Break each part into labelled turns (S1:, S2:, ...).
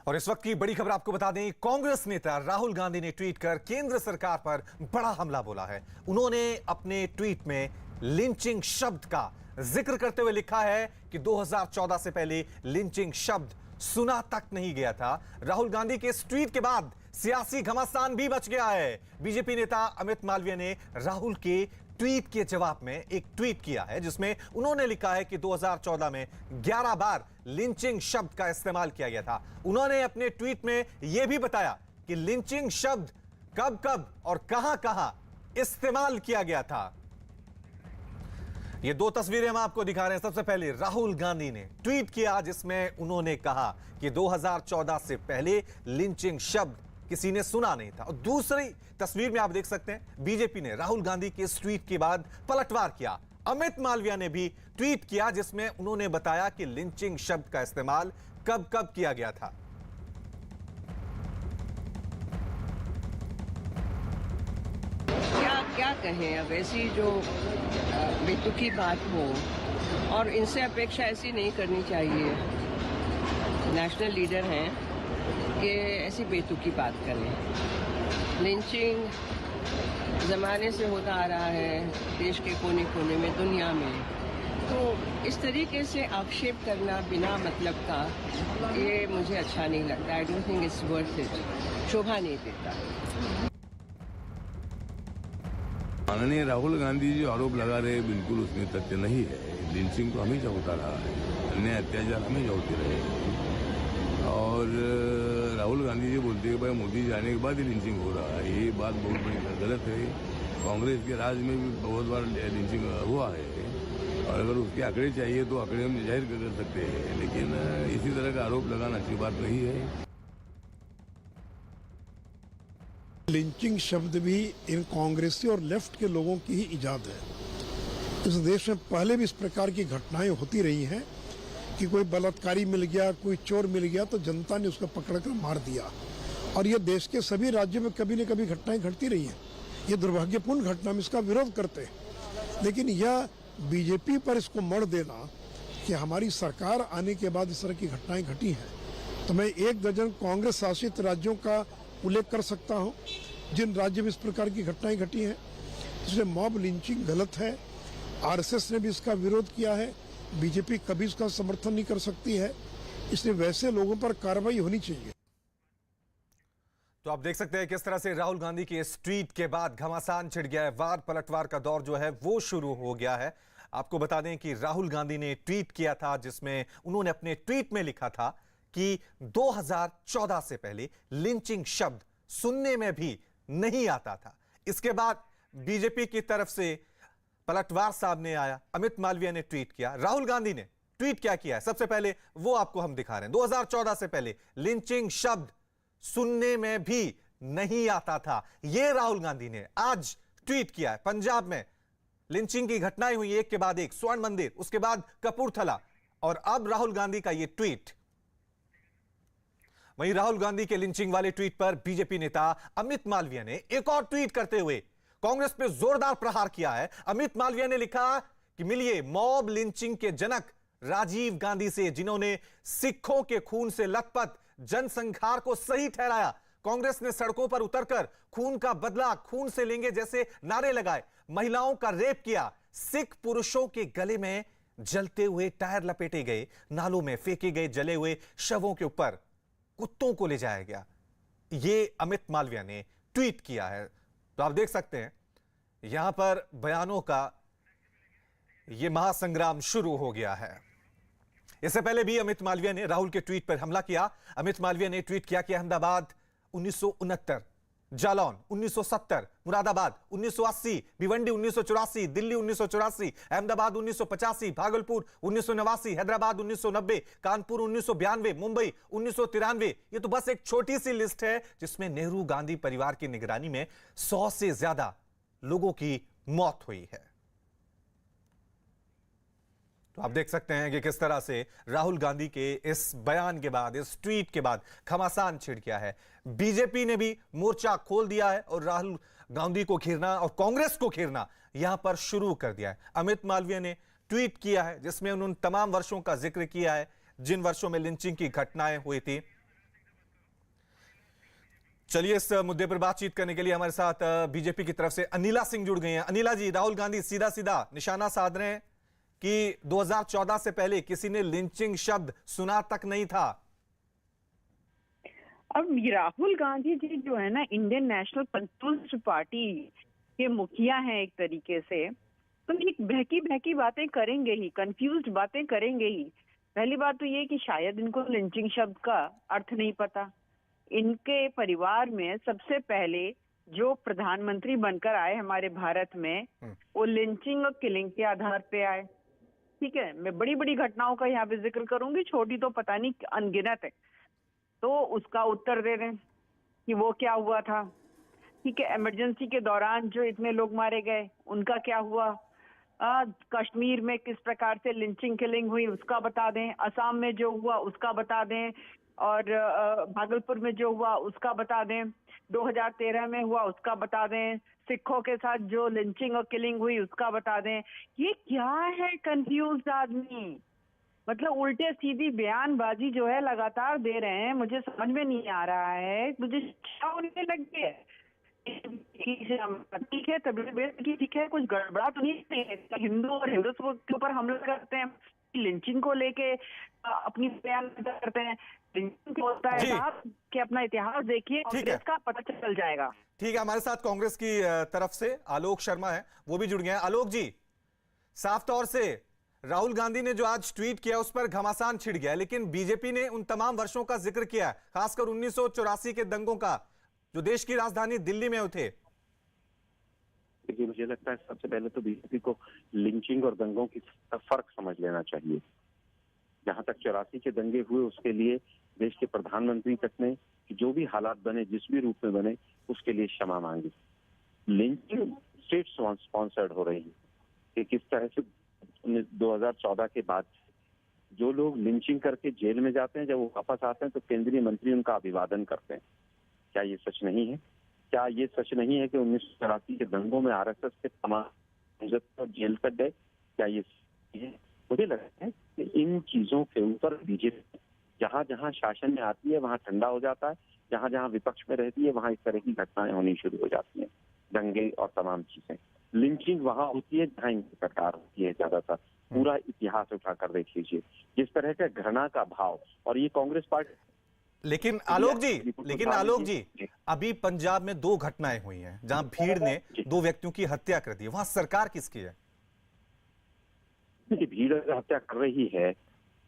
S1: और इस वक्त की बड़ी खबर आपको बता दें, कांग्रेस नेता राहुल गांधी ने ट्वीट कर केंद्र सरकार पर बड़ा हमला बोला है। उन्होंने अपने ट्वीट में लिंचिंग शब्द का जिक्र करते हुए लिखा है कि 2014 से पहले लिंचिंग शब्द सुना तक नहीं गया था। राहुल गांधी के इस ट्वीट के बाद सियासी घमासान भी मच गया है। बीजेपी नेता अमित मालवीय ने राहुल के ट्वीट के जवाब में एक ट्वीट किया है जिसमें उन्होंने लिखा है कि 2014 में 11 बार लिंचिंग शब्द का इस्तेमाल किया गया था। उन्होंने अपने ट्वीट में यह भी बताया कि लिंचिंग शब्द कब कब और कहां कहां इस्तेमाल किया गया था। ये दो तस्वीरें हम आपको दिखा रहे हैं। सबसे पहले राहुल गांधी ने ट्वीट किया जिसमें उन्होंने कहा कि 2014 से पहले लिंचिंग शब्द किसी ने सुना नहीं था। और दूसरी तस्वीर में आप देख सकते हैं बीजेपी ने राहुल गांधी के इस ट्वीट के बाद पलटवार किया। अमित मालवीय ने भी ट्वीट किया जिसमें उन्होंने बताया कि लिंचिंग शब्द का इस्तेमाल कब कब किया गया था।
S2: क्या कहें, अब ऐसी जो बेतुकी बात हो और इनसे अपेक्षा ऐसी नहीं करनी चाहिए। नेशनल लीडर हैं कि ऐसी बेतुकी बात करें। लिंचिंग ज़माने से होता आ रहा है देश के कोने कोने में, दुनिया में। तो इस तरीके से आक्षेप करना बिना मतलब का, ये मुझे अच्छा नहीं लगता। I don't think it's worth it, शोभा नहीं देता।
S3: माननीय राहुल गांधी जो आरोप लगा रहे बिल्कुल उसमें तथ्य नहीं है। लिंचिंग तो हमेशा होता रहा है, अन्य अत्याचार हमेशा होते रहे। और राहुल गांधी जी बोलते हैं भाई मोदी जाने के बाद ही लिंचिंग हो रहा है, ये बात बहुत बड़ी गलत है। कांग्रेस के राज में भी बहुत बार लिंचिंग हुआ है और अगर उसके आंकड़े चाहिए तो आंकड़े हम जाहिर कर सकते हैं, लेकिन इसी तरह का आरोप लगाना अच्छी बात नहीं है।
S4: लिंचिंग शब्द भी इन कांग्रेसी और लेफ्ट के लोगों की ही इजाद है। इस देश में पहले भी इस प्रकार की घटनाएं होती रही हैं कि कोई बलात्कारी मिल गया, कोई चोर मिल गया तो जनता ने उसको पकड़कर मार दिया। और ये देश के सभी राज्यों में कभी न कभी घटनाएं घटती रही हैं। ये दुर्भाग्यपूर्ण घटना, हम इसका विरोध करते हैं। लेकिन यह बीजेपी पर इसको मढ़ देना कि हमारी सरकार आने के बाद इस तरह की घटनाएं घटी हैं, तो मैं 1 दर्जन कांग्रेस शासित राज्यों का उल्लेख कर सकता हूं जिन राज्यों में इस प्रकार की घटनाएं घटी हैं। इसलिए मॉब लिंचिंग गलत है। आरएसएस ने भी इसका विरोध किया है, बीजेपी कभी इसका समर्थन नहीं कर सकती है। इसलिए वैसे लोगों पर कार्रवाई होनी चाहिए।
S1: तो आप देख सकते हैं किस तरह से राहुल गांधी के इस ट्वीट के बाद घमासान छिड़ गया है। वार पलटवार का दौर जो है वो शुरू हो गया है। आपको बता दें कि राहुल गांधी ने ट्वीट किया था जिसमें उन्होंने अपने ट्वीट में लिखा था कि 2014 से पहले लिंचिंग शब्द सुनने में भी नहीं आता था। इसके बाद बीजेपी की तरफ से पलटवार सामने आया। अमित मालवीय ने ट्वीट किया, राहुल गांधी ने ट्वीट क्या किया है सबसे पहले वो आपको हम दिखा रहे हैं। 2014 से पहले लिंचिंग शब्द सुनने में भी नहीं आता था, यह राहुल गांधी ने आज ट्वीट किया है। पंजाब में लिंचिंग की घटनाएं हुई एक के बाद एक, स्वर्ण मंदिर, उसके बाद कपूरथला, और अब राहुल गांधी का यह ट्वीट। वहीं राहुल गांधी के लिंचिंग वाले ट्वीट पर बीजेपी नेता अमित मालवीय ने एक और ट्वीट करते हुए कांग्रेस पे जोरदार प्रहार किया है। अमित मालवीय ने लिखा कि मिलिए मॉब लिंचिंग के जनक राजीव गांधी से, जिन्होंने सिखों के खून से लथपथ जनसंहार को सही ठहराया। कांग्रेस ने सड़कों पर उतरकर खून का बदला खून से लेंगे जैसे नारे लगाए, महिलाओं का रेप किया, सिख पुरुषों के गले में जलते हुए टायर लपेटे गए, नालों में फेंके गए जले हुए शवों के ऊपर कुत्तों को ले जाया गया। यह अमित मालवीय ने ट्वीट किया है। तो आप देख सकते हैं यहां पर बयानों का यह महासंग्राम शुरू हो गया है। इससे पहले भी अमित मालवीय ने राहुल के ट्वीट पर हमला किया। अमित मालवीय ने ट्वीट किया कि अहमदाबाद 1969, जालौन 1970, मुरादाबाद 1980, भिवंडी 1984, दिल्ली 1984, अहमदाबाद 1985, भागलपुर 1989, हैदराबाद 1990, कानपुर 1992, मुंबई 1993। ये तो बस एक छोटी सी लिस्ट है जिसमें नेहरू गांधी परिवार की निगरानी में 100 से ज्यादा लोगों की मौत हुई है। तो आप देख सकते हैं कि किस तरह से राहुल गांधी के इस बयान के बाद, इस ट्वीट के बाद घमासान छिड़ गया है। बीजेपी ने भी मोर्चा खोल दिया है और राहुल गांधी को घेरना और कांग्रेस को घेरना यहां पर शुरू कर दिया है। अमित मालवीय ने ट्वीट किया है जिसमें उन्होंने तमाम वर्षों का जिक्र किया है जिन वर्षों में लिंचिंग की घटनाएं हुई थी। चलिए, इस मुद्दे पर बातचीत करने के लिए हमारे साथ बीजेपी की तरफ से अनिला सिंह जुड़ गई हैं। अनिला जी, राहुल गांधी सीधा सीधा निशाना साध रहे हैं कि 2014 से पहले किसी ने लिंचिंग शब्द सुना तक नहीं था।
S5: अब राहुल गांधी जी जो है ना, इंडियन नेशनल पीपुल्स पार्टी के मुखिया हैं एक तरीके से, तो एक बहकी बहकी बातें करेंगे ही, कंफ्यूज्ड बातें करेंगे ही। पहली बात तो ये कि शायद इनको लिंचिंग शब्द का अर्थ नहीं पता। इनके परिवार में सबसे पहले जो प्रधानमंत्री बनकर आए हमारे भारत में, वो लिंचिंग और किलिंग के आधार पे आए। ठीक है, मैं बड़ी बड़ी घटनाओं का यहाँ पे जिक्र करूंगी, छोटी तो पता नहीं अनगिनत है, तो उसका उत्तर दे रहे हैं कि वो क्या हुआ था। ठीक है, इमरजेंसी के दौरान जो इतने लोग मारे गए उनका क्या हुआ, कश्मीर में किस प्रकार से लिंचिंग किलिंग हुई उसका बता दें, असम में जो हुआ उसका बता दें, और भागलपुर में जो हुआ उसका बता दें, 2013 में हुआ उसका बता दें, सिखों के साथ जो लिंचिंग और किलिंग हुई उसका बता दें। ये क्या है कंफ्यूज्ड आदमी, मतलब उल्टे सीधी बयानबाजी जो है लगातार दे रहे हैं। मुझे समझ में नहीं आ रहा है, मुझे क्या होने लग गया है। ठीक है, तबीयत की ठीक है, कुछ गड़बड़ा तो नहीं है। हिंदू और हिंदुत्व के ऊपर हमला करते हैं, लिंचिंग को लेके अपनी बयान करते हैं। लिंचिंग क्या होता है साहब कि अपना इतिहास देखिए, कांग्रेस का पता चल जाएगा।
S1: ठीक है, हमारे साथ कांग्रेस की तरफ से आलोक शर्मा है, वो भी जुड़ गए हैं। आलोक जी, साफ तौर से राहुल गांधी ने जो आज ट्वीट किया उस पर घमासान छिड़ गया, लेकिन बीजेपी ने उन तमाम वर्षों का जिक्र किया, खासकर 1984 के दंगों का, जो देश की राजधानी दिल्ली में थे।
S6: देखिए, मुझे लगता है सबसे पहले तो बीजेपी को लिंचिंग और दंगों की फर्क समझ लेना चाहिए। जहां तक 84 के दंगे हुए, उसके लिए देश के प्रधानमंत्री तक ने जो भी हालात बने, जिस भी रूप में बने, उसके लिए क्षमा मांगी। लिंचिंग स्टेट स्पॉन्सर्ड हो रही है कि किस तरह से 2014 के बाद जो लोग लिंचिंग करके जेल में जाते हैं, जब वो वापस आते हैं तो केंद्रीय मंत्री उनका अभिवादन करते हैं। क्या ये सच नहीं है? क्या ये सच नहीं है कि 1984 के दंगों में आरएसएस के तमाम जेल तक गए? क्या ये है? मुझे लगता है कि इन चीजों के ऊपर बीजेपी जहां जहां शासन में आती है वहां ठंडा हो जाता है, जहां जहां विपक्ष में रहती है वहां इस तरह की घटनाएं होनी शुरू हो जाती हैं, दंगे और तमाम चीजें। लिंचिंग वहां होती है जहां इनकी सरकार होती है ज्यादातर। पूरा इतिहास उठाकर देख लीजिए जिस तरह का घृणा का भाव, और ये कांग्रेस पार्टी।
S1: लेकिन आलोक जी, अभी पंजाब में 2 घटनाएं हुई हैं जहां भीड़ ने 2 व्यक्तियों की हत्या कर दी, वहां सरकार किसकी है?
S6: भीड़ अगर हत्या कर रही है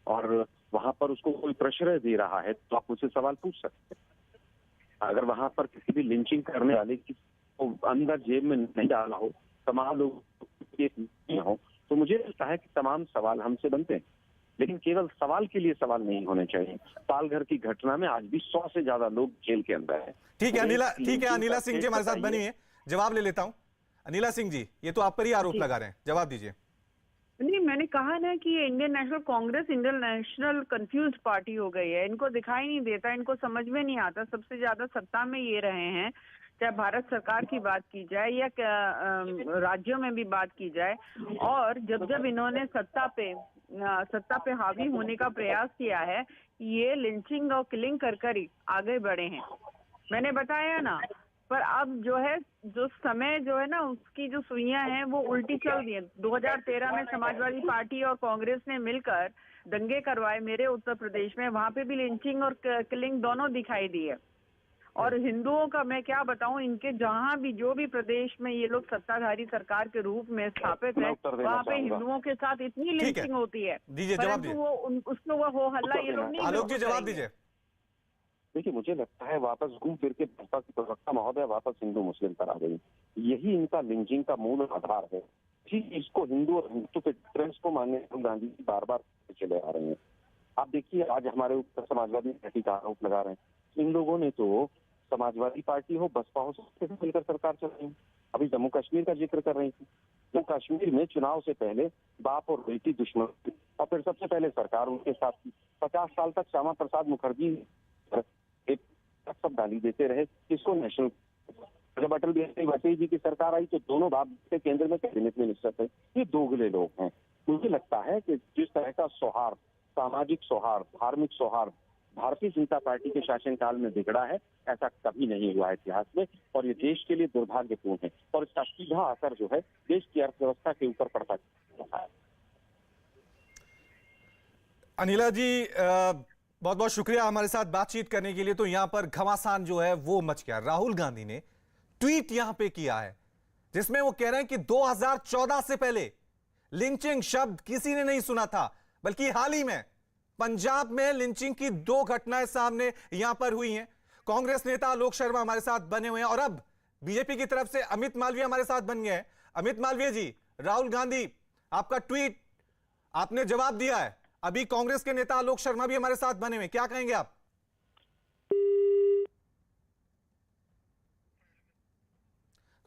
S6: और वहां पर उसको कोई प्रश्रय दे रहा है तो आप मुझसे सवाल पूछ सकते हैं। अगर वहां पर किसी भी लिंचिंग करने वाले की अंदर जेब में नहीं डाला हो, तमाम लोग हो, तो मुझे लगता है कि तमाम सवाल हमसे बनते हैं, लेकिन केवल सवाल के लिए सवाल नहीं होने चाहिए। पालघर की घटना में आज भी 100 से ज्यादा लोग जेल के अंदर हैं।
S1: ठीक है, अनिला सिंह जी हमारे साथ बनी है, जवाब ले लेता हूं। अनिला सिंह जी, ये तो आप पर ही आरोप लगा रहे हैं, जवाब दीजिए।
S5: नहीं, मैंने कहा ना कि Indian national Congress Indian national confuse party हो गई है। इनको दिखाई नहीं देता, इनको समझ में नहीं आता। सबसे ज्यादा सत्ता में ये रहे हैं, चाहे भारत सरकार की बात की जाए या राज्यों में भी बात की जाए, और जब जब इन्होंने सत्ता पे हावी होने का प्रयास किया है, ये लिंचिंग और किलिंग कर आगे बढ़े हैं। मैंने बताया ना, पर अब जो है, जो समय जो है ना, उसकी जो सुइयां हैं वो उल्टी चल रही है। 2013 में समाजवादी पार्टी और कांग्रेस ने मिलकर दंगे करवाए मेरे उत्तर प्रदेश में, वहां पे भी लिंचिंग और किलिंग दोनों दिखाई दी है। और हिंदुओं का मैं क्या बताऊं, इनके जहां भी जो भी प्रदेश में ये लोग सत्ताधारी सरकार के रूप में स्थापित है, वहां पे हिंदुओं के साथ इतनी लिंचिंग होती है, परंतु वो उसको वो हो हल्ला ये लोग नहीं।
S1: आलोक जी, जवाब दीजिए।
S6: देखिए, मुझे लगता है वापस घूम फिर के भाजपा की प्रवक्ता महोदय वापस हिंदू मुस्लिम पर आ गई। यही इनका लिंचिंग का मूल आधार है। इसको हिंदू और हिंदू के डिफरेंस को मानने राहुल गांधी जी बार बार चले आ रहे हैं। आप देखिए, आज हमारे ऊपर समाजवादी पार्टी का आरोप लगा रहे हैं। इन लोगों ने तो समाजवादी पार्टी हो, बसपा हो, सबसे मिलकर सरकार चल रही है। अभी जम्मू कश्मीर का जिक्र कर रही थी। जम्मू कश्मीर में चुनाव से पहले बाप और बेटी दुश्मन, और फिर सबसे पहले सरकार उनके साथ थी। 50 साल तक श्यामा प्रसाद मुखर्जी एक सब गाली देते रहे। किसको? नेशनल। जब अटल बिहारी वाजपेयी जी की सरकार आई तो दोनों बाप के केंद्र में कैबिनेट मिनिस्टर थे। ये दोगले लोग हैं। मुझे लगता है कि जिस तरह का सौहार्द, सामाजिक सौहार्द, धार्मिक सौहार्द भारतीय जनता पार्टी के शासनकाल में बिगड़ा है, ऐसा कभी नहीं हुआ है इतिहास में, और ये देश के लिए दुर्भाग्यपूर्ण है और इसका सीधा असर जो है देश की अर्थव्यवस्था के ऊपर पड़ता है।
S1: अनिला जी, बहुत बहुत शुक्रिया हमारे साथ बातचीत करने के लिए। तो यहां पर घमासान जो है वो मच गया। राहुल गांधी ने ट्वीट यहां पे किया है जिसमें वो कह रहे हैं कि 2014 से पहले लिंचिंग शब्द किसी ने नहीं सुना था, बल्कि हाल ही में पंजाब में लिंचिंग की 2 घटनाएं सामने यहां पर हुई हैं। कांग्रेस नेता आलोक शर्मा हमारे साथ बने हुए हैं और अब बीजेपी की तरफ से अमित मालवीय हमारे साथ बन गए हैं। अमित मालवीय जी, राहुल गांधी आपका ट्वीट आपने जवाब दिया है, अभी कांग्रेस के नेता आलोक शर्मा भी हमारे साथ बने हुए हैं, क्या कहेंगे आप?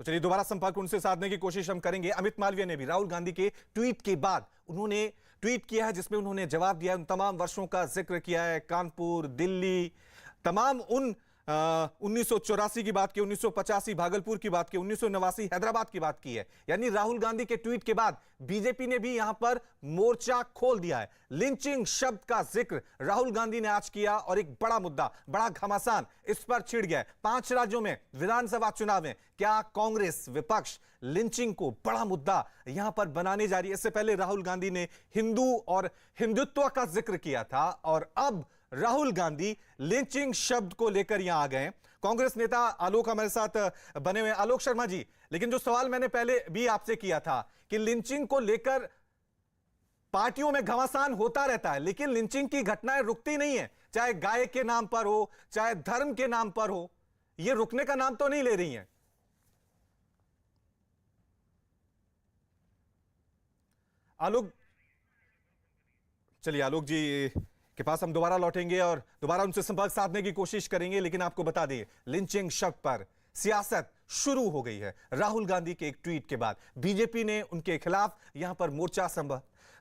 S1: तो चलिए दोबारा संपर्क उनसे साधने की कोशिश हम करेंगे। अमित मालवीय ने भी राहुल गांधी के ट्वीट के बाद उन्होंने ट्वीट किया है जिसमें उन्होंने जवाब दिया है, उन तमाम वर्षों का जिक्र किया है, कानपुर, दिल्ली, तमाम उन 1984 की बात की, 1985 भागलपुर की बात की, 1989 हैदराबाद की बात की है। यानी राहुल गांधी के ट्वीट के बाद बीजेपी ने भी यहां पर मोर्चा खोल दिया है। लिंचिंग शब्द का जिक्र राहुल गांधी ने आज किया और एक बड़ा मुद्दा, बड़ा घमासान इस पर छिड़ गया है। 5 राज्यों में विधानसभा चुनाव में क्या कांग्रेस विपक्ष लिंचिंग को बड़ा मुद्दा यहां पर बनाने जा रही है? इससे पहले राहुल गांधी ने हिंदू और हिंदुत्व का जिक्र किया था और अब राहुल गांधी लिंचिंग शब्द को लेकर यहां आ गए। कांग्रेस नेता आलोक हमारे साथ बने हुए। आलोक शर्मा जी, लेकिन जो सवाल मैंने पहले भी आपसे किया था कि लिंचिंग को लेकर पार्टियों में घमासान होता रहता है, लेकिन लिंचिंग की घटनाएं रुकती नहीं है, चाहे गाय के नाम पर हो, चाहे धर्म के नाम पर हो, यह रुकने का नाम तो नहीं ले रही है। आलोक, चलिए आलोक जी के पास हम दोबारा लौटेंगे और दोबारा उनसे संपर्क साधने की कोशिश करेंगे, लेकिन आपको बता दें लिंचिंग शब्द पर सियासत शुरू हो गई है। राहुल गांधी के एक ट्वीट के बाद बीजेपी ने उनके खिलाफ यहां पर मोर्चा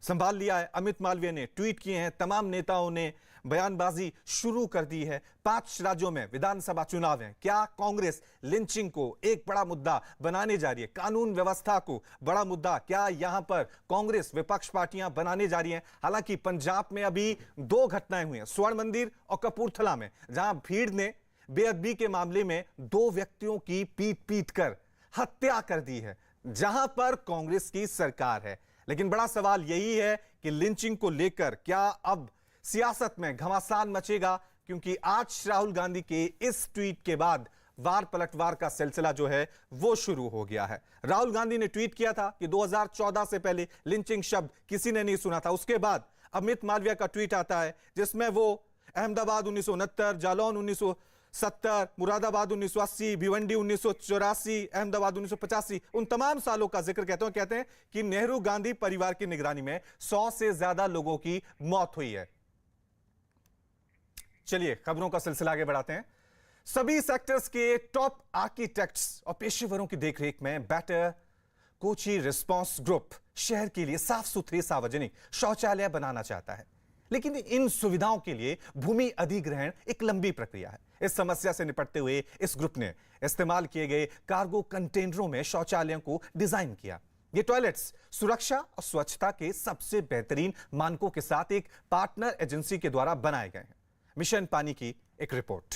S1: संभाल लिया है। अमित मालवीय ने ट्वीट किए हैं, तमाम नेताओं ने बयानबाजी शुरू कर दी है। 5 राज्यों में विधानसभा चुनाव हैं। क्या कांग्रेस लिंचिंग को एक बड़ा मुद्दा बनाने जा रही है? कानून व्यवस्था को बड़ा मुद्दा क्या यहां पर कांग्रेस विपक्ष पार्टियां बनाने जा रही हैं? हालांकि पंजाब में अभी 2 घटनाएं हुई हैं, स्वर्ण मंदिर और कपूरथला में, जहां भीड़ ने बेअदबी के मामले में 2 व्यक्तियों की पीट कर हत्या कर दी है, जहां पर कांग्रेस की सरकार है। लेकिन बड़ा सवाल यही है कि लिंचिंग को लेकर क्या अब सियासत में घमासान मचेगा? क्योंकि आज राहुल गांधी के इस ट्वीट के बाद वार पलटवार का सिलसिला जो है वो शुरू हो गया है। राहुल गांधी ने ट्वीट किया था कि 2014 से पहले लिंचिंग शब्द किसी ने नहीं सुना था। उसके बाद अमित मालवीय का ट्वीट आता है जिसमें वो अहमदाबाद 1969, जालौन 1970, मुरादाबाद 1980, भिवंडी 1984, अहमदाबाद 1985, उन तमाम सालों का जिक्र कहते हैं कि नेहरू गांधी परिवार की निगरानी में 100 से ज्यादा लोगों की मौत हुई है। चलिए खबरों का सिलसिला आगे बढ़ाते हैं। सभी सेक्टर्स के टॉप आर्किटेक्ट्स और पेशेवरों की देखरेख में बेटर कोची रिस्पांस ग्रुप शहर के लिए साफ सुथरे सार्वजनिक शौचालय बनाना चाहता है, लेकिन इन सुविधाओं के लिए भूमि अधिग्रहण एक लंबी प्रक्रिया है। इस समस्या से निपटते हुए इस ग्रुप ने इस्तेमाल किए गए कार्गो कंटेनरों में शौचालयों को डिजाइन किया। ये टॉयलेट्स सुरक्षा और स्वच्छता के सबसे बेहतरीन मानकों के साथ एक पार्टनर एजेंसी के द्वारा बनाए गए हैं। मिशन पानी की एक रिपोर्ट।